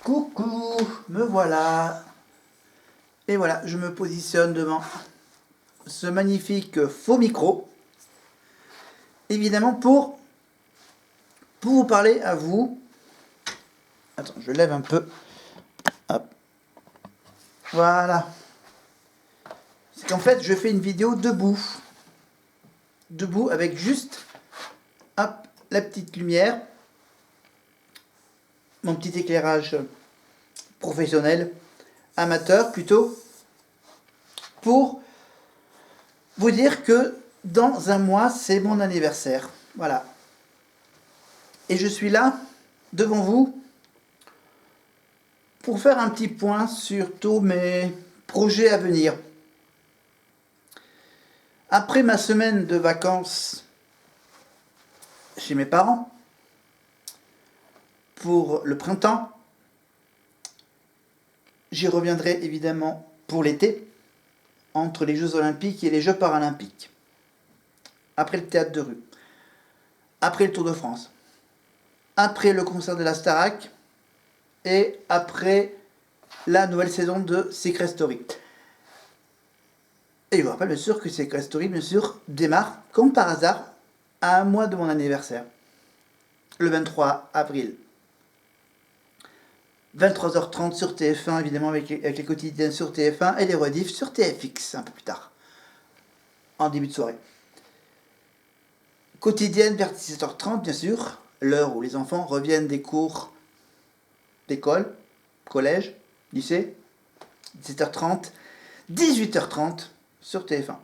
Coucou, me voilà. Et voilà, je me positionne devant ce magnifique faux micro, évidemment pour vous parler à vous. Attends, je lève un peu. Hop. Voilà. C'est qu'en fait, je fais une vidéo debout. Debout avec juste, hop, la petite lumière, mon petit éclairage professionnel, amateur plutôt, pour vous dire que dans un mois, c'est mon anniversaire. Voilà. Et je suis là, devant vous, pour faire un petit point sur tous mes projets à venir. Après ma semaine de vacances chez mes parents, pour le printemps, j'y reviendrai évidemment pour l'été, entre les Jeux Olympiques et les Jeux Paralympiques. Après le théâtre de rue, après le Tour de France, après le concert de la Starac et après la nouvelle saison de Secret Story. Et je vous rappelle bien sûr que Secret Story, bien sûr, démarre, comme par hasard, à un mois de mon anniversaire, le 23 avril. 23h30 sur TF1, évidemment, avec les quotidiens sur TF1 et les rediffs sur TFX, un peu plus tard, en début de soirée. Quotidienne vers 17h30, bien sûr, l'heure où les enfants reviennent des cours d'école, collège, lycée, 17h30, 18h30 sur TF1.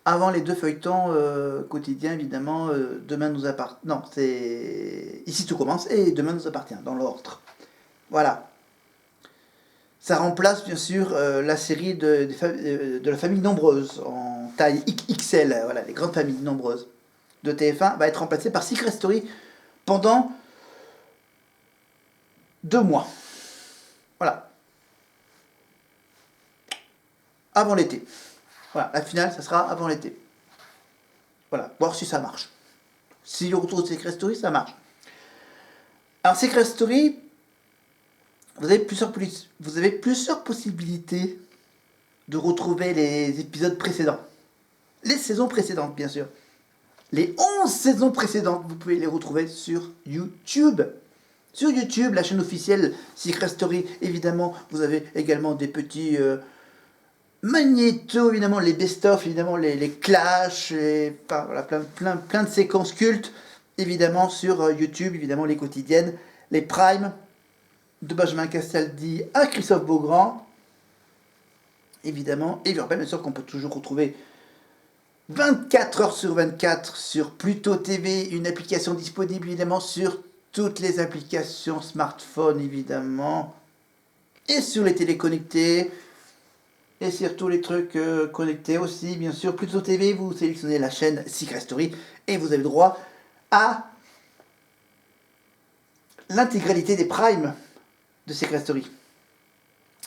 Avant les deux feuilletons quotidiens, évidemment, Demain nous appartient. Non, c'est Ici tout commence et Demain nous appartient, dans l'ordre. Voilà. Ça remplace bien sûr la série de la famille nombreuse, en taille XL, voilà, les grandes familles nombreuses de TF1, va être remplacée par Secret Story pendant 2 mois. Voilà. Avant l'été. Voilà, la finale, ça sera avant l'été. Voilà, voir si ça marche. Si on retrouve Secret Story, ça marche. Alors, Secret Story, vous avez plusieurs possibilités de retrouver les épisodes précédents. Les saisons précédentes, bien sûr. Les 11 saisons précédentes, vous pouvez les retrouver sur YouTube. Sur YouTube, la chaîne officielle Secret Story, évidemment, vous avez également des petits magnétos, évidemment, les best-of, évidemment, les clashs, voilà, plein de séquences cultes, évidemment, sur YouTube, évidemment, les quotidiennes, les primes, de Benjamin Castaldi à Christophe Beaugrand, évidemment, et je rappelle bien sûr qu'on peut toujours retrouver 24h/24 sur Pluto TV, une application disponible évidemment sur toutes les applications smartphone évidemment, et sur les téléconnectés, et sur tous les trucs connectés aussi, bien sûr. Pluto TV, vous sélectionnez la chaîne Secret Story, et vous avez le droit à l'intégralité des primes de Secret Story.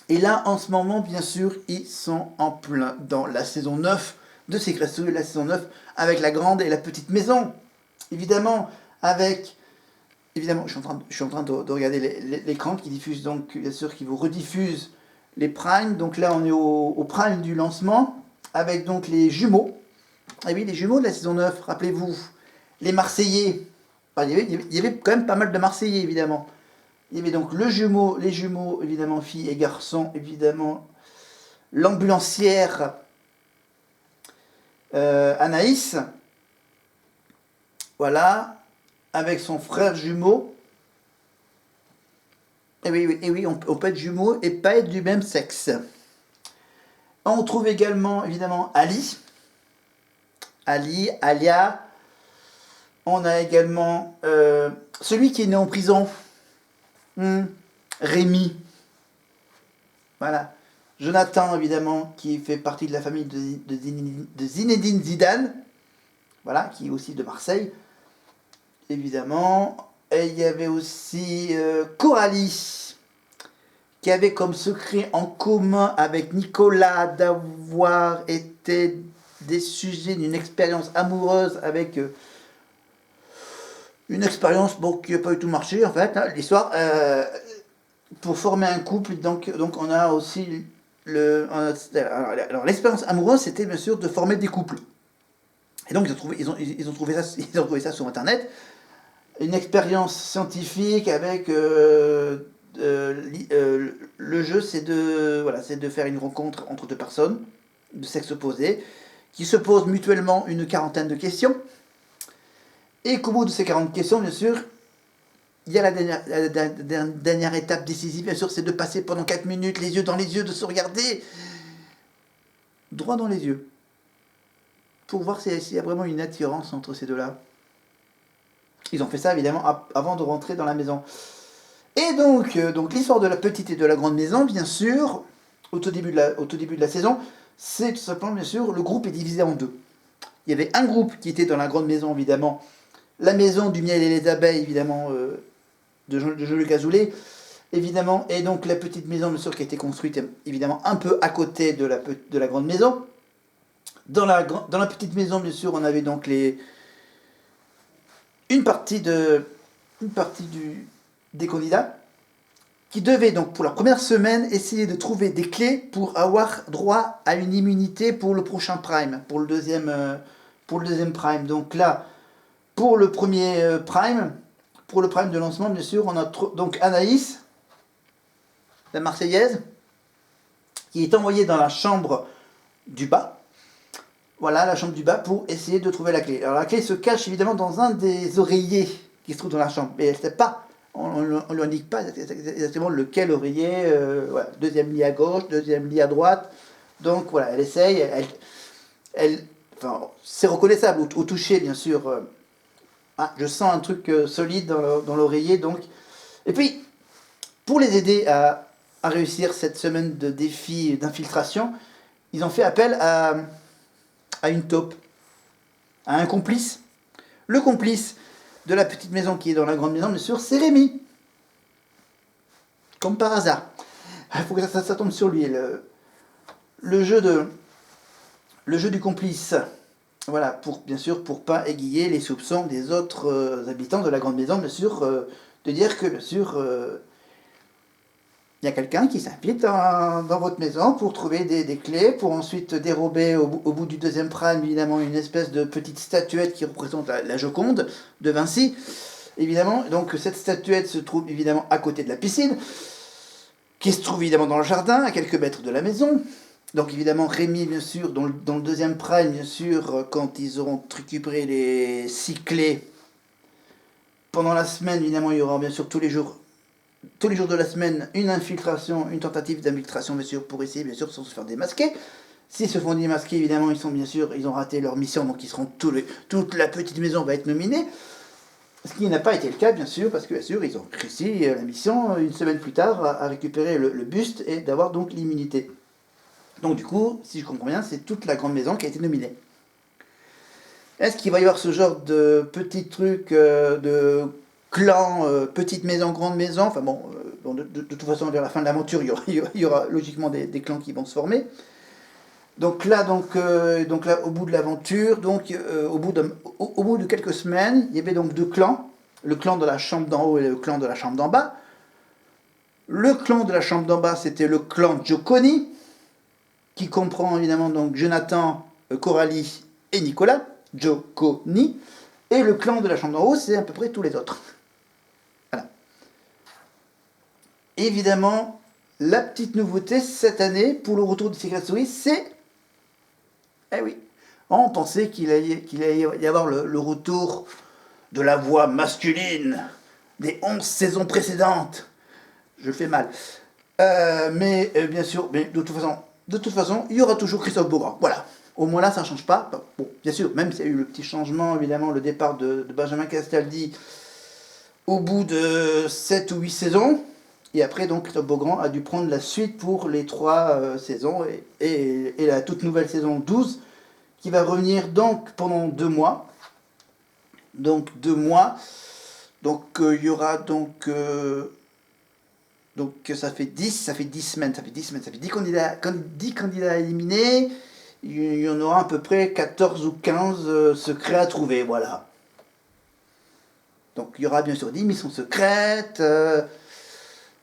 Et là, en ce moment, bien sûr, ils sont en plein dans la saison 9 de Secret Story, la saison 9, avec la grande et la petite maison. Évidemment, je suis en train de regarder l'écran qui diffuse, donc, bien sûr, qui vous rediffuse les primes. Donc là, on est au prime du lancement, avec donc les jumeaux. Ah oui, les jumeaux de la saison 9, rappelez-vous, les Marseillais. Enfin, il y avait quand même pas mal de Marseillais, évidemment. Il y avait donc les jumeaux, évidemment, filles et garçons, évidemment, l'ambulancière Anaïs, voilà, avec son frère jumeau. Et oui, on peut être jumeau et pas être du même sexe. On trouve également, évidemment, Alia. On a également celui qui est né en prison, Rémi. Voilà. Jonathan, évidemment, qui fait partie de la famille de Zinedine Zidane, voilà, qui est aussi de Marseille, évidemment. Et il y avait aussi Coralie, qui avait comme secret en commun avec Nicolas d'avoir été des sujets d'une expérience amoureuse avec une expérience qui n'a pas du tout marché, en fait, hein, l'histoire. pour former un couple, donc on a aussi alors, l'expérience amoureuse, c'était bien sûr de former des couples. Et donc ils ont trouvé ça, ils ont trouvé ça sur Internet, une expérience scientifique avec le jeu, c'est de faire une rencontre entre deux personnes de sexe opposé qui se posent mutuellement une quarantaine de questions, et qu'au bout de ces 40 questions, bien sûr, il y a la dernière étape décisive, bien sûr, c'est de passer pendant 4 minutes les yeux dans les yeux, de se regarder droit dans les yeux, pour voir s'il y a vraiment une attirance entre ces deux-là. Ils ont fait ça, évidemment, avant de rentrer dans la maison. Et donc l'histoire de la petite et de la grande maison, bien sûr, au tout début de la saison, c'est tout simplement, bien sûr, le groupe est divisé en deux. Il y avait un groupe qui était dans la grande maison, évidemment, la maison du miel et les abeilles, évidemment, de Jules Cazoulet, évidemment, et donc la petite maison, bien sûr, qui a été construite, évidemment, un peu à côté de la grande maison. Dans la petite maison, bien sûr, on avait donc une partie des candidats qui devaient donc pour la première semaine essayer de trouver des clés pour avoir droit à une immunité pour le prochain prime, pour le deuxième prime. Donc là, pour le premier prime de lancement, bien sûr, on a donc Anaïs, la Marseillaise, qui est envoyée dans la chambre du bas. Voilà, la chambre du bas, pour essayer de trouver la clé. Alors la clé se cache évidemment dans un des oreillers qui se trouve dans la chambre. Mais elle ne sait pas, on ne lui indique pas exactement lequel oreiller. Voilà, deuxième lit à gauche, deuxième lit à droite. Donc voilà, elle essaye. Enfin, c'est reconnaissable au toucher, bien sûr. Je sens un truc solide dans l'oreiller. Donc. Et puis, pour les aider à réussir cette semaine de défi d'infiltration, ils ont fait appel à une taupe, à un complice. Le complice de la petite maison qui est dans la grande maison, bien sûr, c'est Rémi. Comme par hasard. Il faut que ça tombe sur lui. Le jeu du complice. Voilà, bien sûr, pour pas aiguiller les soupçons des autres habitants de la grande maison, bien sûr, de dire que, bien sûr, il y a quelqu'un qui s'invite dans votre maison pour trouver des clés, pour ensuite dérober au bout du deuxième prime, évidemment, une espèce de petite statuette qui représente la Joconde de Vinci. Évidemment, donc cette statuette se trouve évidemment à côté de la piscine, qui se trouve évidemment dans le jardin, à quelques mètres de la maison. Donc évidemment, Rémi, bien sûr, dans le deuxième prime, bien sûr, quand ils auront récupéré les 6 clés, pendant la semaine, évidemment, il y aura bien sûr tous les jours de la semaine, une tentative d'infiltration, bien sûr, pour essayer, bien sûr, sans se faire démasquer. S'ils se font démasquer, évidemment, ils ont raté leur mission, donc toute la petite maison va être nominée. Ce qui n'a pas été le cas, bien sûr, parce que, bien sûr, ils ont réussi la mission une semaine plus tard à récupérer le buste et d'avoir donc l'immunité. Donc, du coup, si je comprends bien, c'est toute la grande maison qui a été nominée. Est-ce qu'il va y avoir ce genre de petits trucs de clan, petite maison, grande maison? Enfin bon, de toute façon, vers la fin de l'aventure, il y aura logiquement des clans qui vont se former. Donc là, au bout de l'aventure, au bout de quelques semaines, il y avait donc 2 clans, le clan de la chambre d'en haut et le clan de la chambre d'en bas. Le clan de la chambre d'en bas, c'était le clan Gioconi, qui comprend évidemment donc Jonathan, Coralie et Nicolas, Gioconi. Et le clan de la chambre d'en haut, c'est à peu près tous les autres. Voilà. Évidemment, la petite nouveauté cette année pour le retour de Secret Story, c'est... Eh oui, on pensait qu'il allait y avoir le retour de la voix masculine des 11 saisons précédentes. Je fais mal. Mais bien sûr, mais de toute façon, il y aura toujours Christophe Beaugrand. Voilà. Au moins là, ça ne change pas. Bon, bien sûr, même s'il y a eu le petit changement, évidemment, le départ de Benjamin Castaldi au bout de 7 ou 8 saisons. Et après, donc, Christophe Beaugrand a dû prendre la suite pour les 3 saisons et la toute nouvelle saison 12 qui va revenir donc pendant 2 mois. Donc 2 mois. Donc il y aura donc ça fait 10 semaines, ça fait 10 candidats éliminés. Il y en aura à peu près 14 ou 15 secrets à trouver, voilà. Donc il y aura bien sûr 10 missions secrètes.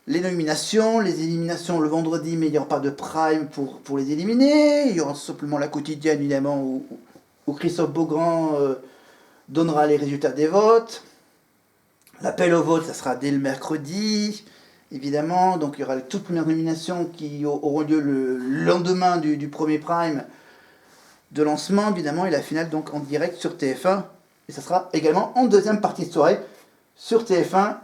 les nominations, les éliminations le vendredi, mais il n'y aura pas de prime pour les éliminer. Il y aura simplement la quotidienne, évidemment, où Christophe Beaugrand donnera les résultats des votes. L'appel au vote, ça sera dès le mercredi, évidemment. Donc il y aura les toutes premières nominations qui auront lieu le lendemain du premier prime de lancement, évidemment, et la finale donc en direct sur TF1. Et ça sera également en deuxième partie de soirée sur TF1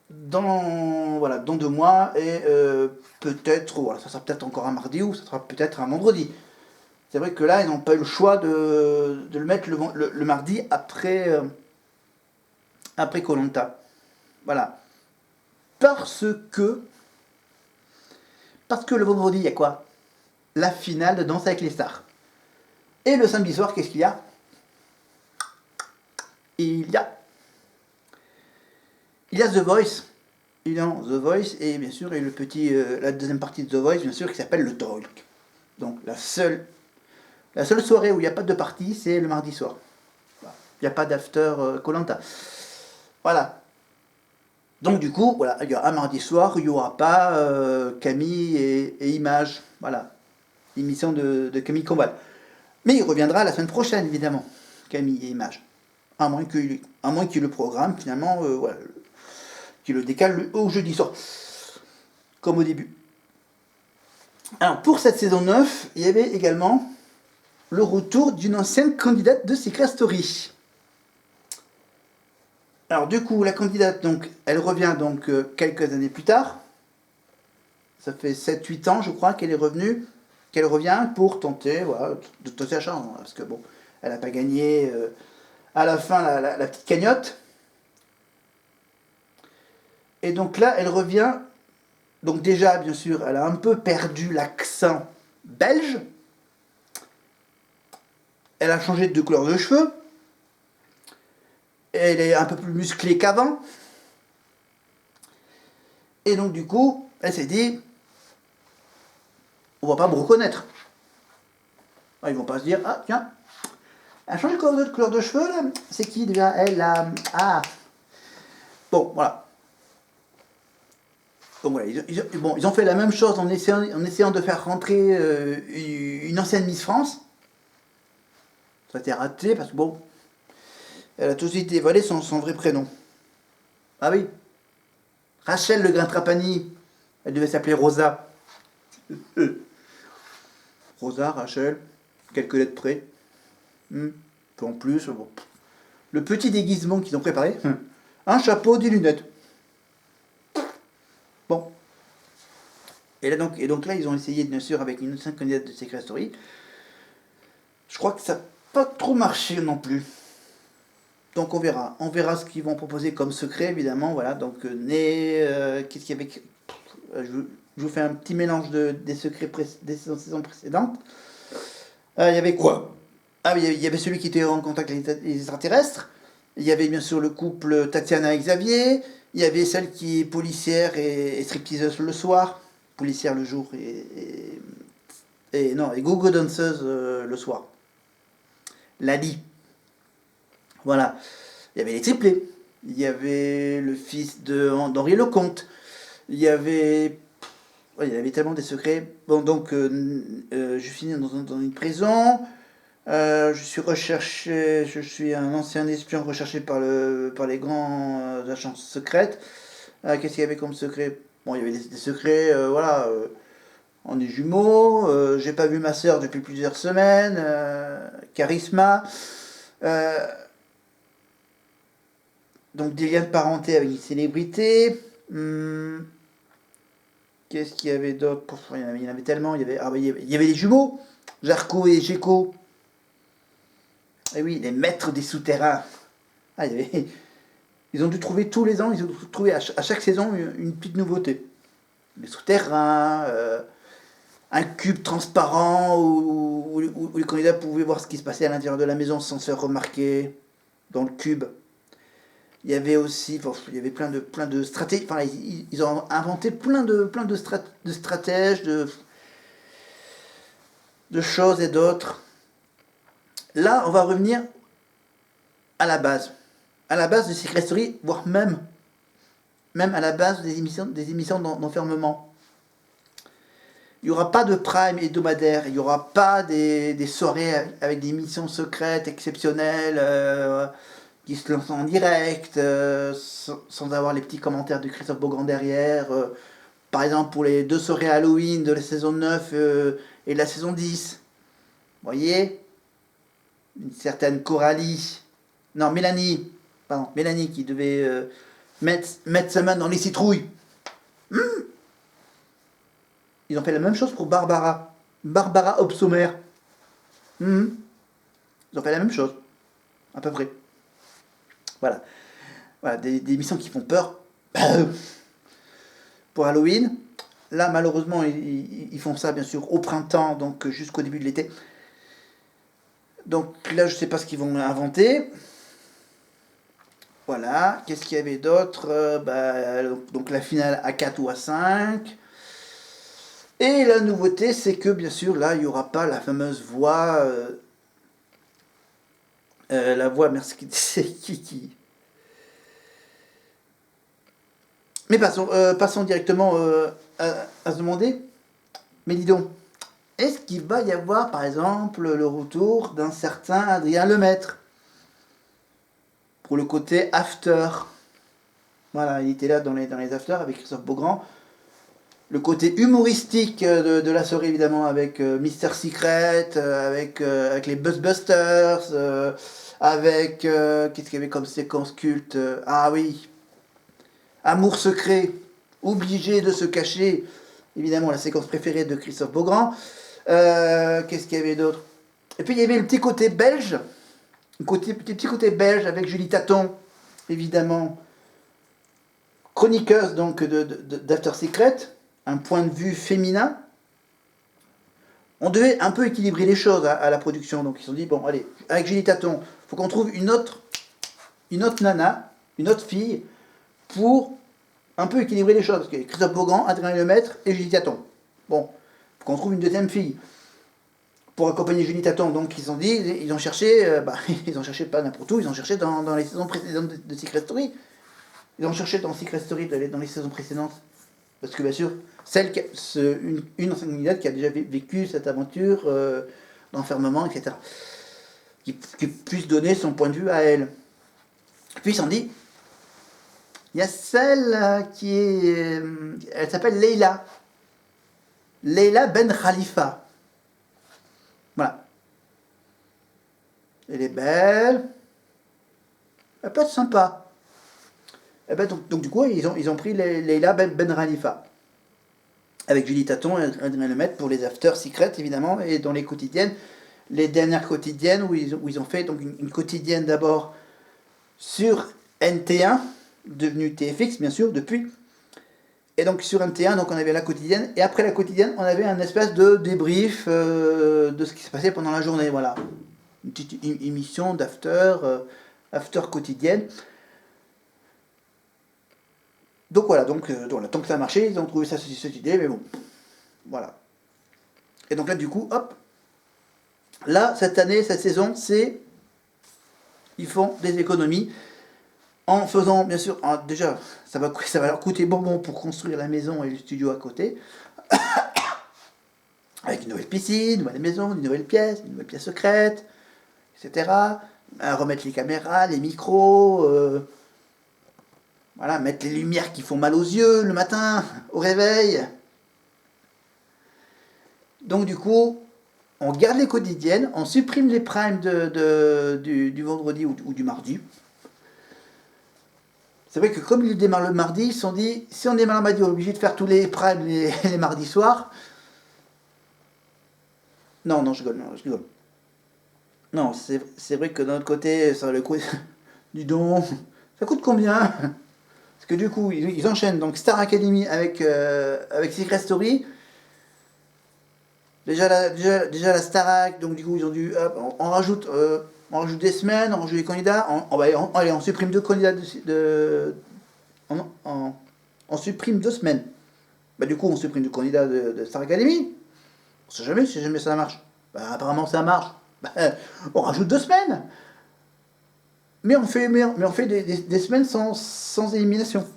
dans 2 mois. Et peut-être, voilà, ça sera peut-être encore un mardi ou ça sera peut-être un vendredi. C'est vrai que là, ils n'ont pas eu le choix de le mettre le mardi après Koh-Lanta. Voilà. Parce que le vendredi, il y a quoi? La finale de Danse avec les stars. Et le samedi soir, qu'est-ce qu'il y a? Il y a The Voice. Évidemment, The Voice, et bien sûr, et la deuxième partie de The Voice, bien sûr, qui s'appelle le Talk. Donc la seule soirée où il n'y a pas de partie, c'est le mardi soir. Il n'y a pas d'after Koh-Lanta. Voilà. Donc du coup, voilà, il y a un mardi soir, il n'y aura pas Camille et Images. Voilà. Émission de Camille Combal. Mais il reviendra la semaine prochaine, évidemment, Camille et Images. À moins qu'il le programme, finalement, voilà, qu'il le décale au jeudi soir. Comme au début. Alors, pour cette saison 9, il y avait également le retour d'une ancienne candidate de Secret Story. Alors du coup, la candidate, donc, elle revient donc quelques années plus tard. Ça fait 7-8 ans, je crois, qu'elle revient pour tenter, voilà, de tenter la chance. Parce que bon, elle n'a pas gagné à la fin la petite cagnotte. Et donc là, elle revient. Donc déjà, bien sûr, elle a un peu perdu l'accent belge. Elle a changé de couleur de cheveux. Elle est un peu plus musclée qu'avant. Et donc du coup, elle s'est dit, on va pas me reconnaître. Ils vont pas se dire, ah tiens, elle a changé de couleur de cheveux là. C'est qui déjà? Elle a... Ah. Bon, voilà. Donc voilà, ils ont fait la même chose en essayant de faire rentrer une ancienne Miss France. Ça a été raté parce que bon, elle a tout de suite dévoilé son vrai prénom. Ah oui, Rachel Le Grain-Trapani, elle devait s'appeler Rosa. Rosa, Rachel, quelques lettres près. En plus, bon. Le petit déguisement qu'ils ont préparé, un chapeau, des lunettes. Bon. Et donc là, ils ont essayé, bien sûr, avec une ancienne candidate de Secret Story. Je crois que ça n'a pas trop marché non plus. Donc on verra ce qu'ils vont proposer comme secret, évidemment. Voilà, donc qu'est-ce qu'il y avait? Je vous fais un petit mélange des secrets des saisons précédentes. Il y avait quoi? Ah oui, il y avait celui qui était en contact avec les extraterrestres. Il y avait bien sûr le couple Tatiana et Xavier. Il y avait celle qui est policière et stripteaseuse le soir. Policière le jour et go-go danseuse le soir. Lali. Voilà. Il y avait les triplés. Il y avait le fils d'Henri Lecomte. Il y avait tellement des secrets. Bon, donc, je finis dans une prison. Je suis recherché. Je suis un ancien espion recherché par les grands agences secrètes. Qu'est-ce qu'il y avait comme secret? Bon, il y avait des secrets, voilà. On est jumeaux. J'ai pas vu ma soeur depuis plusieurs semaines. Charisma. Donc des liens de parenté avec une célébrité. Qu'est-ce qu'il y avait d'autre? Il y en avait tellement. Il y avait les jumeaux, Jarko et Gecko. Et oui, les maîtres des souterrains. Ils ont dû trouver tous les ans, ils ont dû trouver à chaque saison une petite nouveauté. Les souterrains, un cube transparent où les candidats pouvaient voir ce qui se passait à l'intérieur de la maison sans se faire remarquer dans le cube. Il y avait aussi, il y avait plein de stratégies. Enfin, ils ont inventé plein de stratèges, de choses et d'autres. Là, on va revenir à la base de Secret Story, voire même même à la base des émissions d'enfermement. Il n'y aura pas de prime hebdomadaire, il n'y aura pas des soirées avec des émissions secrètes exceptionnelles qui se lancent en direct, sans avoir les petits commentaires de Christophe Beaugrand derrière. Par exemple, pour les 2 soirées Halloween de la saison 9 et de la saison 10. Vous voyez, une certaine Coralie, non, Mélanie qui devait mettre sa main dans les citrouilles. Ils ont fait la même chose pour Barbara Obsommer. Ils ont fait la même chose, à peu près. Voilà, voilà des émissions qui font peur pour Halloween. Là, malheureusement, ils font ça, bien sûr, au printemps, donc jusqu'au début de l'été. Donc là, je ne sais pas ce qu'ils vont inventer. Voilà, qu'est-ce qu'il y avait d'autre donc la finale à 4 ou à 5. Et la nouveauté, c'est que, bien sûr, là, il n'y aura pas la fameuse voix... la voix, merci, c'est qui. Mais passons directement à se demander, mais dis donc, est-ce qu'il va y avoir, par exemple, le retour d'un certain Adrien Lemaître pour le côté after? Voilà, il était là dans les afters avec Christophe Beaugrand. Le côté humoristique de la soirée, évidemment, avec Mister Secret, avec les Buzzbusters, avec... qu'est-ce qu'il y avait comme séquence culte? Ah oui, Amour secret, obligé de se cacher. Évidemment, la séquence préférée de Christophe Beaugrand. Qu'est-ce qu'il y avait d'autre? Et puis il y avait le petit côté belge, petit côté belge avec Julie Taton, évidemment, chroniqueuse donc d'After Secret, un point de vue féminin. On devait un peu équilibrer les choses à la production, donc ils se sont dit bon allez, avec Julie Taton, faut qu'on trouve une autre nana, une autre fille pour un peu équilibrer les choses, parce qu'il y a Christophe Beaugrand, Adrien Lemaître et Julie Taton. Bon, faut qu'on trouve une deuxième fille pour accompagner Julie Taton. Donc ils ont cherché, ils ont cherché pas n'importe où, ils ont cherché dans les saisons précédentes de Secret Story. Ils ont cherché dans Secret Story dans les saisons précédentes. Parce que bien sûr, une ancienne candidate qui a déjà vécu cette aventure d'enfermement, etc. Qui puisse donner son point de vue à elle. Puis ils se sont dit, il y a celle qui est... elle s'appelle Leila. Leila Ben Khalifa. Voilà. Elle est belle. Elle peut être sympa. Et ben donc du coup, ils ont pris Leila Ben Khalifa. Avec Julie Taton et Adrien Lemaître pour les After Secret, évidemment, et dans les quotidiennes. Les dernières quotidiennes où ils ont fait donc une quotidienne d'abord sur NT1, devenu TFX, bien sûr, depuis. Et donc sur NT1, donc on avait la quotidienne, et après la quotidienne, on avait un espèce de débrief de ce qui se passait pendant la journée, voilà. Une petite émission d'after, after quotidienne. Donc voilà, tant que ça a marché, ils ont trouvé cette idée, mais bon, voilà. Et donc là, du coup, hop, là, cette année, cette saison, ils font des économies en faisant, bien sûr, déjà, ça va leur coûter bonbon pour construire la maison et le studio à côté, avec une nouvelle piscine, une nouvelle maison, une nouvelle pièce secrète, etc. À remettre les caméras, les micros, voilà, mettre les lumières qui font mal aux yeux le matin, au réveil. Donc du coup, on garde les quotidiennes, on supprime les primes du vendredi ou du mardi. C'est vrai que comme ils démarrent le mardi, ils se sont dit, si on démarre le mardi, on est obligé de faire tous les primes les mardis soirs. Non, je rigole. Non, c'est vrai que de notre côté, ça le coût du don, ça coûte combien? Parce que du coup, ils enchaînent donc Star Academy avec Secret Story. Déjà la Starac, donc du coup ils ont dû, hop, on rajoute des semaines, on rajoute des candidats, allez, on supprime 2 candidats on supprime 2 semaines. Bah du coup on supprime 2 candidats de Star Academy. On sait jamais si jamais ça marche. Bah apparemment ça marche. Bah, on rajoute 2 semaines. Mais on fait des semaines sans élimination.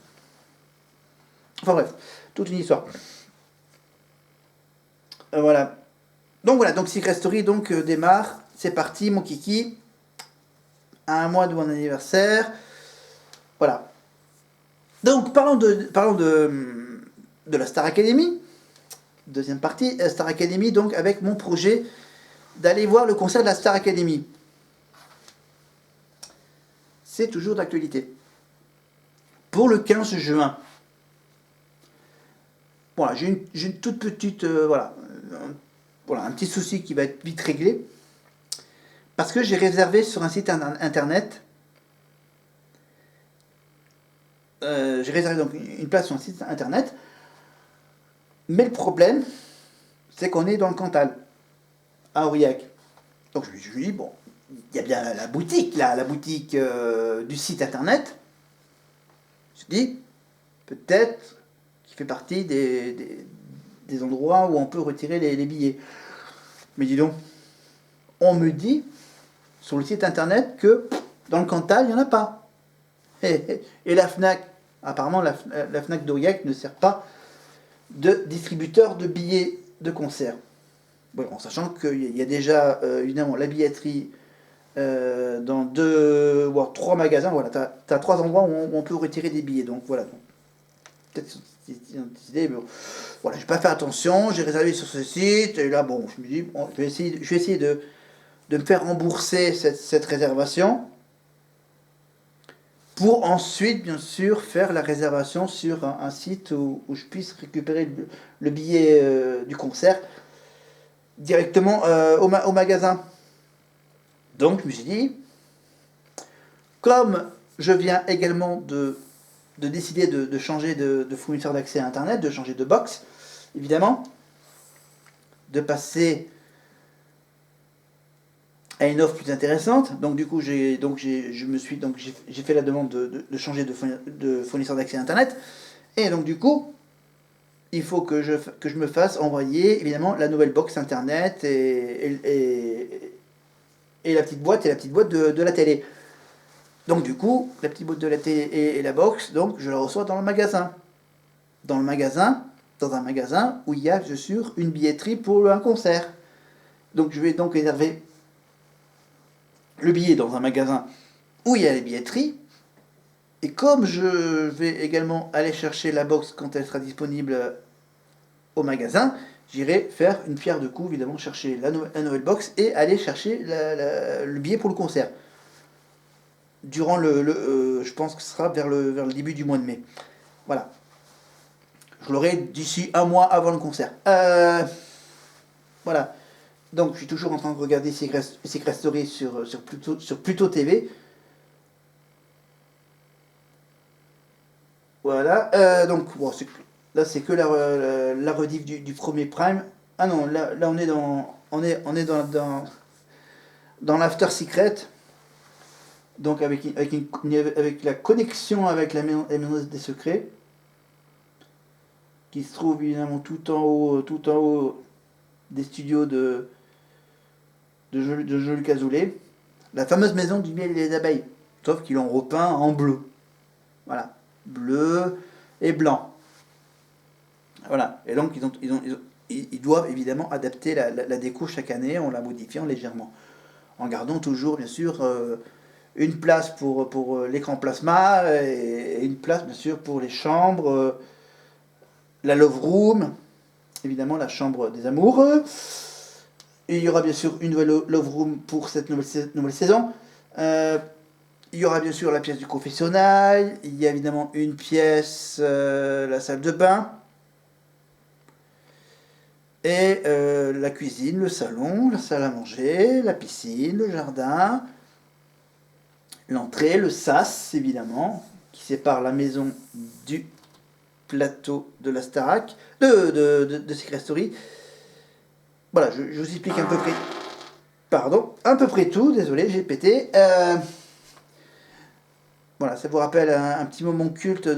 Enfin bref, toute une histoire. Voilà. Donc Secret Story démarre. C'est parti, mon kiki. À un mois de mon anniversaire. Voilà. Donc parlons de la Star Academy. Deuxième partie, Star Academy, donc avec mon projet d'aller voir le concert de la Star Academy. C'est toujours d'actualité. Pour le 15 juin. Voilà, j'ai une toute petite... voilà, un petit souci qui va être vite réglé. Parce que j'ai réservé sur un site internet. J'ai réservé donc une place sur un site internet. Mais le problème, c'est qu'on est dans le Cantal, à Aurillac. Donc je me suis dit, bon, il y a bien la boutique, là, la boutique du site internet. Je me suis dit, peut-être qu'il fait partie des endroits où on peut retirer les billets. Mais dis donc, on me dit sur le site internet que dans le Cantal, il n'y en a pas. Et la FNAC, apparemment la FNAC d'Aurillac ne sert pas de distributeur de billets de concert. Bon, en sachant qu'il y a déjà évidemment la billetterie dans 2 voire 3 magasins. Voilà, tu as 3 endroits où on peut retirer des billets. Donc voilà. Peut-être une petite idée, mais bon. Voilà, j'ai pas fait attention, j'ai réservé sur ce site, et là bon, je me dis, bon, je vais essayer de me faire rembourser cette réservation. Pour ensuite, bien sûr, faire la réservation sur un site où je puisse récupérer le billet du concert directement au magasin. Donc, je me suis dit, comme je viens également de décider de changer de fournisseur d'accès à Internet, de changer de box, évidemment, de passer à une offre plus intéressante. Donc du coup, j'ai fait la demande de changer de fournisseur d'accès à Internet. Et donc du coup, il faut que je me fasse envoyer évidemment la nouvelle box Internet et la petite boîte de la télé. Donc du coup, la petite boîte de la télé et la box, donc je la reçois dans le magasin. Dans un magasin où il y a bien sûr une billetterie pour un concert. Donc je vais donc réserver le billet dans un magasin où il y a les billetteries. Et comme je vais également aller chercher la box quand elle sera disponible au magasin, j'irai faire une pierre de coups, évidemment, chercher la nouvelle box et aller chercher le billet pour le concert. Durant je pense que ce sera vers le début du mois de mai. Voilà. Je l'aurai d'ici un mois avant le concert. Voilà. Donc je suis toujours en train de regarder Secret Story sur Pluto TV. Voilà. Donc bon, là c'est que la rediff du premier Prime. Ah non, là on est dans l'After Secret. Donc avec la connexion avec la maison des secrets. Qui se trouve évidemment tout en haut des studios de Jules Cazoulet, la fameuse maison du miel et des abeilles, sauf qu'ils l'ont repeint en bleu. Voilà, bleu et blanc. Voilà, et donc ils doivent évidemment adapter la déco chaque année en la modifiant légèrement, en gardant toujours bien sûr une place pour l'écran plasma et une place bien sûr pour les chambres, la love room, évidemment la chambre des amoureux. Et il y aura bien sûr une nouvelle love room pour cette nouvelle saison. Il y aura bien sûr la pièce du confessionnal. Il y a évidemment une pièce, la salle de bain. Et la cuisine, le salon, la salle à manger, la piscine, le jardin. L'entrée, le sas évidemment, qui sépare la maison du plateau de la Starac, de Secret Story. Voilà, je vous explique à peu près tout, désolé, j'ai pété. Voilà, ça vous rappelle un petit moment culte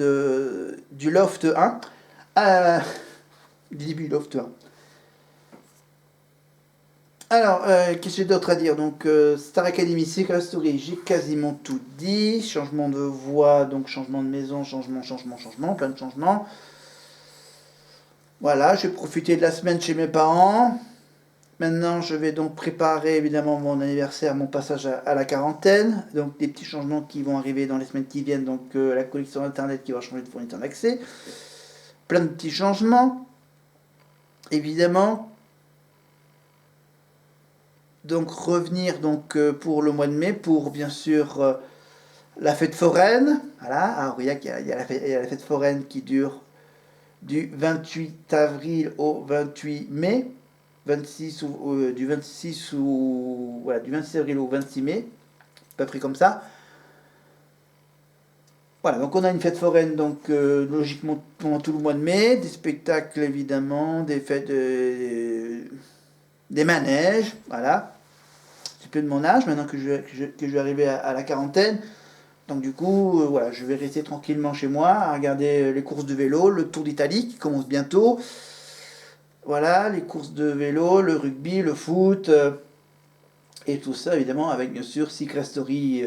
du Loft 1. Du début du Loft 1. Alors, qu'est-ce que j'ai d'autre à dire? Donc, Star Academy, Secret Story, j'ai quasiment tout dit. Changement de voix, donc changement de maison, changement, plein de changements. Voilà, je vais profiter de la semaine chez mes parents. Maintenant, je vais donc préparer évidemment mon anniversaire, mon passage à la quarantaine. Donc, des petits changements qui vont arriver dans les semaines qui viennent. Donc, la connexion Internet qui va changer de fournisseur d'accès. Plein de petits changements, évidemment. Donc, revenir donc, pour le mois de mai, pour bien sûr la fête foraine. Voilà, alors il y a la fête foraine qui dure du 28 avril au 28 mai. 26 ou, du 26 ou voilà, du 26 avril au 26 mai, à peu près comme ça. Voilà, donc on a une fête foraine donc logiquement pendant tout le mois de mai, des spectacles évidemment, des fêtes des manèges, voilà. C'est plus de mon âge maintenant que je vais arriver à la quarantaine. Donc du coup, voilà, je vais rester tranquillement chez moi à regarder les courses de vélo, le Tour d'Italie qui commence bientôt. Voilà, les courses de vélo, le rugby, le foot, et tout ça évidemment avec bien sûr Secret Story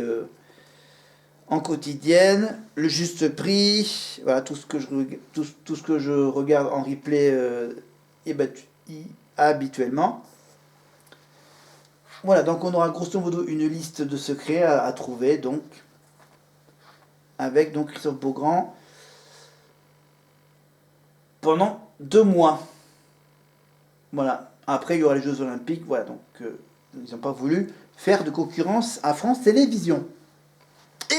en quotidienne, le juste prix, voilà, tout ce que je regarde en replay habituellement. Voilà, donc on aura grosso modo une liste de secrets à trouver, donc, avec donc Christophe Beaugrand pendant 2 mois. Voilà. Après, il y aura les Jeux Olympiques, voilà, donc ils n'ont pas voulu faire de concurrence à France Télévisions.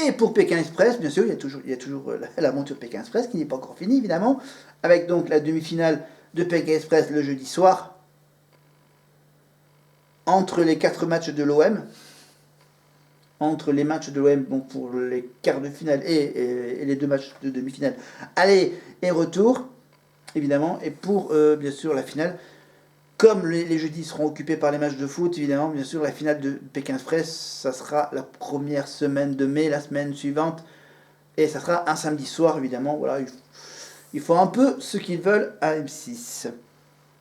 Et pour Pékin Express, bien sûr, il y a toujours l'aventure Pékin Express qui n'est pas encore finie, évidemment, avec donc la demi-finale de Pékin Express le jeudi soir, entre les 4 matchs de l'OM, entre les matchs de l'OM bon, pour les quarts de finale et les 2 matchs de demi-finale, aller et retour, évidemment, et pour bien sûr la finale. Comme les jeudis seront occupés par les matchs de foot, évidemment, bien sûr, la finale de Pékin Express, ça sera la première semaine de mai, la semaine suivante, et ça sera un samedi soir, évidemment. Voilà, ils font un peu ce qu'ils veulent à M6.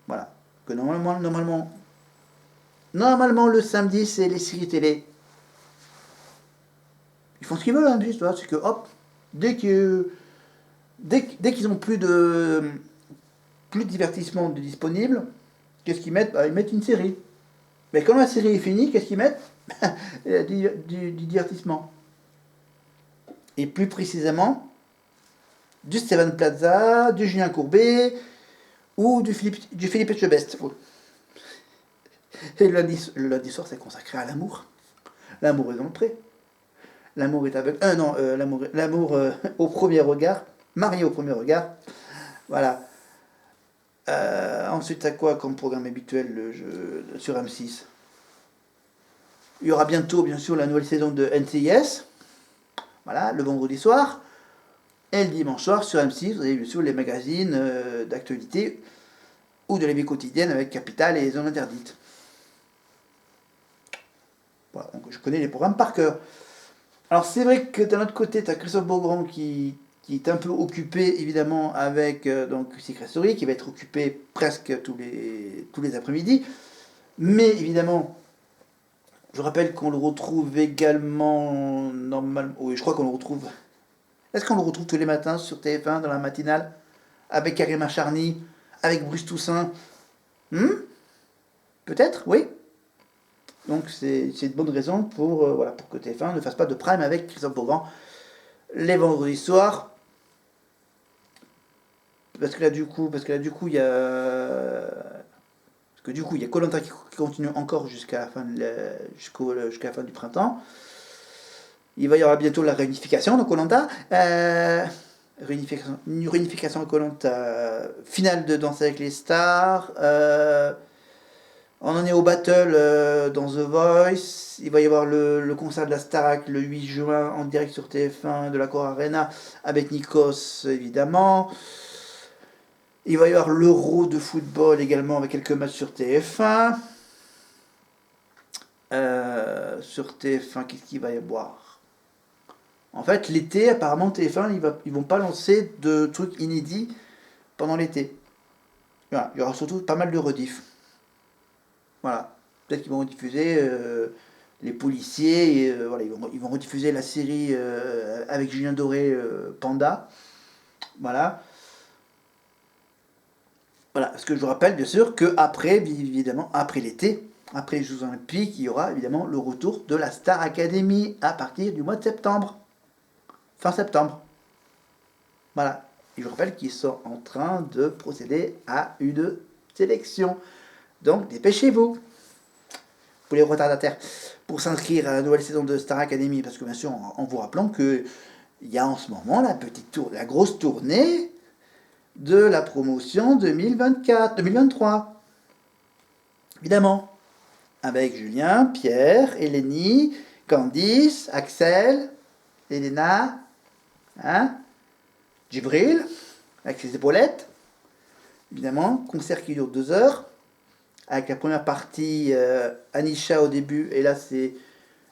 Voilà. Que normalement le samedi, c'est les séries télé. Ils font ce qu'ils veulent à M6, c'est que hop, dès qu'ils ont plus de divertissement de disponible, qu'est-ce qu'ils mettent? Ils mettent une série. Mais quand la série est finie, qu'est-ce qu'ils mettent? du divertissement. Et plus précisément, du Stéphane Plaza, du Julien Courbet ou du Philippe Etchebest. Et le lundi soir, c'est consacré à l'amour. L'amour est dans le pré. L'amour est aveugle. Non, l'amour au premier regard. Marié au premier regard. Voilà. Ensuite, à quoi comme programme habituel sur M6? Il y aura bientôt, bien sûr, la nouvelle saison de NCIS. Voilà, le vendredi soir. Et le dimanche soir, sur M6, vous avez bien sûr les magazines d'actualité ou de la vie quotidienne avec Capital et les zones interdites. Voilà, donc je connais les programmes par cœur. Alors c'est vrai que d'un autre côté, tu as Christophe Beaugrand qui est un peu occupé évidemment avec donc Secret Story, qui va être occupé presque tous les après-midi. Mais évidemment, je rappelle qu'on le retrouve également normalement. Oui, je crois qu'on le retrouve. Est-ce qu'on le retrouve tous les matins sur TF1 dans la matinale avec Karim Charny, avec Bruce Toussaint? Peut-être, oui. Donc c'est une bonne raison voilà, pour que TF1 ne fasse pas de prime avec Christophe Beaugrand les vendredis soirs. Parce que là du coup, il y a. Parce que du coup, il y a Koh Lanta qui continue encore jusqu'à la fin du printemps. Il va y avoir bientôt la réunification de Koh Lanta. Une réunification de Koh Lanta, finale de Danse avec les stars. On en est au battle dans The Voice. Il va y avoir le concert de la Starac le 8 juin en direct sur TF1 de la Cor Arena avec Nikos évidemment. Il va y avoir l'Euro de football également avec quelques matchs sur TF1. Sur TF1, qu'est-ce qu'il va y avoir? En fait, l'été, apparemment, TF1, ils vont pas lancer de trucs inédits pendant l'été. Voilà, il y aura surtout pas mal de rediffs. Voilà. Peut-être qu'ils vont rediffuser les policiers. Et, voilà, ils vont rediffuser la série avec Julien Doré, Panda. Voilà. Voilà, parce que je vous rappelle bien sûr qu'après, évidemment, après l'été, après les Jeux Olympiques, il y aura évidemment le retour de la Star Academy à partir du mois de septembre. Fin septembre. Voilà. Et je vous rappelle qu'ils sont en train de procéder à une sélection. Donc dépêchez-vous, pour les retardataires, pour s'inscrire à la nouvelle saison de Star Academy, parce que bien sûr, en vous rappelant que il y a en ce moment la grosse tournée de la promotion 2024, 2023. Évidemment, avec Julien, Pierre, Eleni, Candice, Axel, Elena, hein, Djibril, avec ses épaulettes. Évidemment, concert qui dure 2 heures, avec la première partie Anisha au début, et là c'est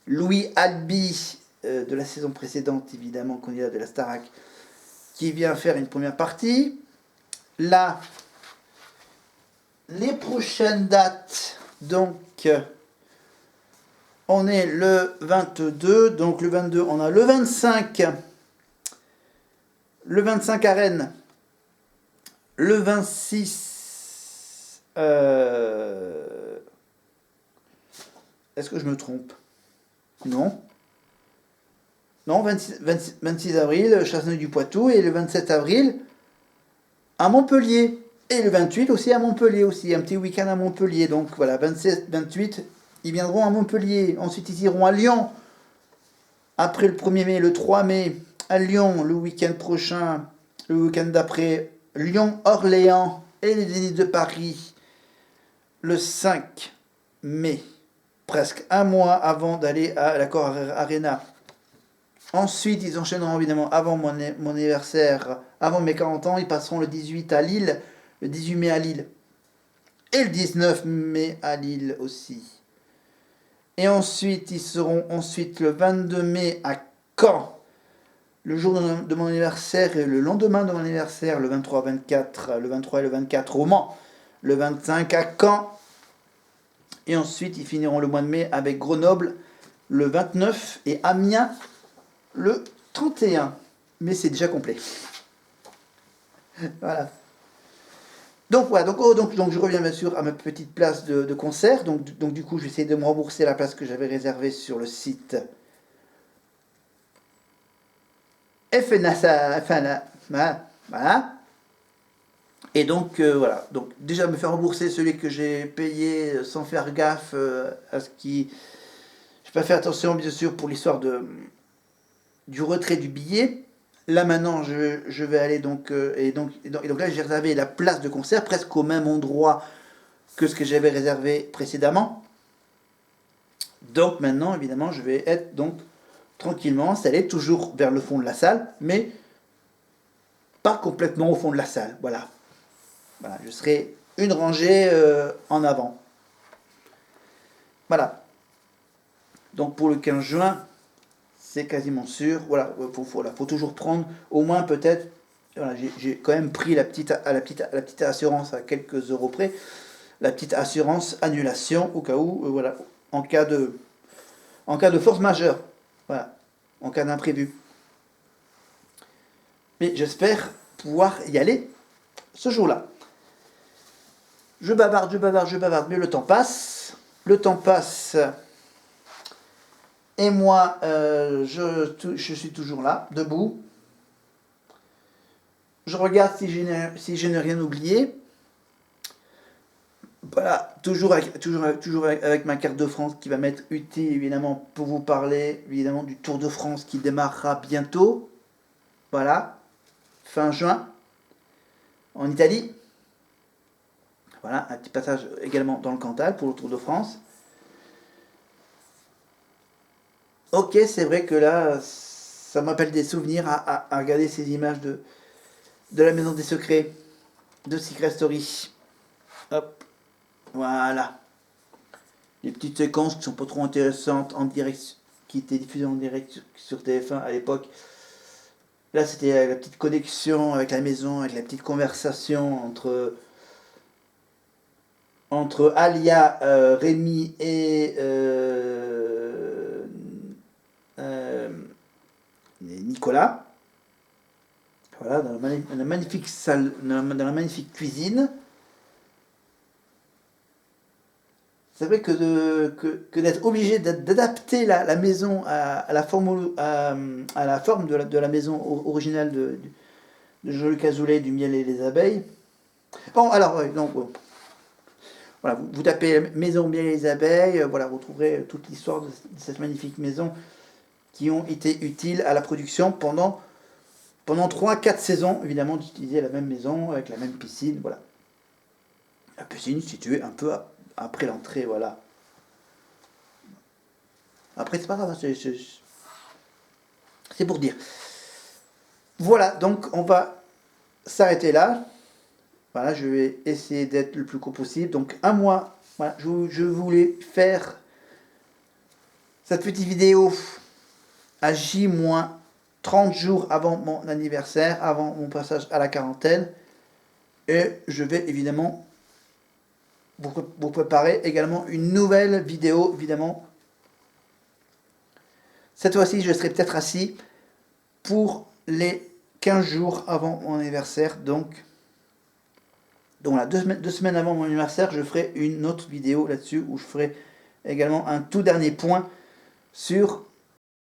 Louis Albi de la saison précédente, évidemment, candidat de la Starac, qui vient faire une première partie. Là, les prochaines dates, donc, on est le 22, donc le 22, on a le 25 à Rennes, le 26, est-ce que je me trompe? Non. Non, 26 avril, Chasseneuil-du-Poitou, et le 27 avril, à Montpellier. Et le 28 aussi à Montpellier aussi, un petit week-end à Montpellier. Donc voilà, 27, 28, ils viendront à Montpellier. Ensuite, ils iront à Lyon. Après le 1er mai, le 3 mai, à Lyon, le week-end prochain, le week-end d'après, Lyon-Orléans et les Zénith de Paris, le 5 mai, presque un mois avant d'aller à l'Accor Arena. Ensuite, ils enchaîneront évidemment avant mon anniversaire, avant mes 40 ans, ils passeront le 18 à Lille, le 18 mai à Lille, et le 19 mai à Lille aussi. Et ensuite, ils seront ensuite le 22 mai à Caen, le jour de mon anniversaire et le lendemain de mon anniversaire, le 23, 24, le 23 et le 24 au Mans, le 25 à Caen. Et ensuite, ils finiront le mois de mai avec Grenoble, le 29 et Amiens, le 31. Mais c'est déjà complet. Voilà. Donc voilà, donc je reviens bien sûr à ma petite place de concert. Donc du coup, je vais essayer de me rembourser la place que j'avais réservée sur le site FNASA. Voilà. Et donc voilà. Donc déjà me faire rembourser celui que j'ai payé sans faire gaffe à ce qui. Je pas fait attention bien sûr pour l'histoire du retrait du billet. Là maintenant, je vais aller donc et donc là j'ai réservé la place de concert presque au même endroit que ce que j'avais réservé précédemment. Donc maintenant, évidemment, je vais être donc tranquillement installé toujours vers le fond de la salle, mais pas complètement au fond de la salle. Voilà. Voilà, je serai une rangée en avant. Voilà. Donc pour le 15 juin, c'est quasiment sûr. Voilà, faut toujours prendre au moins peut-être. Voilà, j'ai quand même pris la petite assurance à quelques euros près, la petite assurance annulation au cas où, voilà, en cas de force majeure, voilà, en cas d'imprévu. Mais j'espère pouvoir y aller ce jour-là. Je bavarde, mais le temps passe. Le temps passe. Et moi, je suis toujours là, debout. Je regarde si je n'ai rien oublié. Voilà, toujours avec ma carte de France qui va m'être utile évidemment pour vous parler évidemment du Tour de France qui démarrera bientôt. Voilà, fin juin, en Italie. Voilà, un petit passage également dans le Cantal pour le Tour de France. Ok, c'est vrai que là, ça m'appelle des souvenirs à regarder ces images de la Maison des Secrets, de Secret Story. Hop, voilà. Les petites séquences qui sont pas trop intéressantes en direct, qui étaient diffusées en direct sur TF1 à l'époque. Là, c'était la petite connexion avec la maison, avec la petite conversation entre Alia, Rémi et Nicolas. Voilà, dans la magnifique salle, dans la magnifique cuisine. c'est vrai que d'être obligé d'adapter la maison à la forme, à la forme de la maison originale de Jean-Luc Azoulay, du miel et les abeilles. Bon, alors, donc, voilà, vous tapez maison miel et les abeilles, voilà, vous trouverez toute l'histoire de cette magnifique maison qui ont été utiles à la production pendant 3-4 saisons, évidemment, d'utiliser la même maison avec la même piscine, voilà. La piscine située un peu après l'entrée, voilà. Après, c'est pas grave, c'est pour dire. Voilà, donc on va s'arrêter là. Voilà, je vais essayer d'être le plus court possible. Donc, un mois, voilà, je voulais faire cette petite vidéo à J-30 jours avant mon anniversaire, avant mon passage à la quarantaine. Et je vais évidemment vous préparer également une nouvelle vidéo, évidemment. Cette fois-ci, je serai peut-être assis pour les 15 jours avant mon anniversaire. Donc là, 2 semaines avant mon anniversaire, je ferai une autre vidéo là-dessus où je ferai également un tout dernier point sur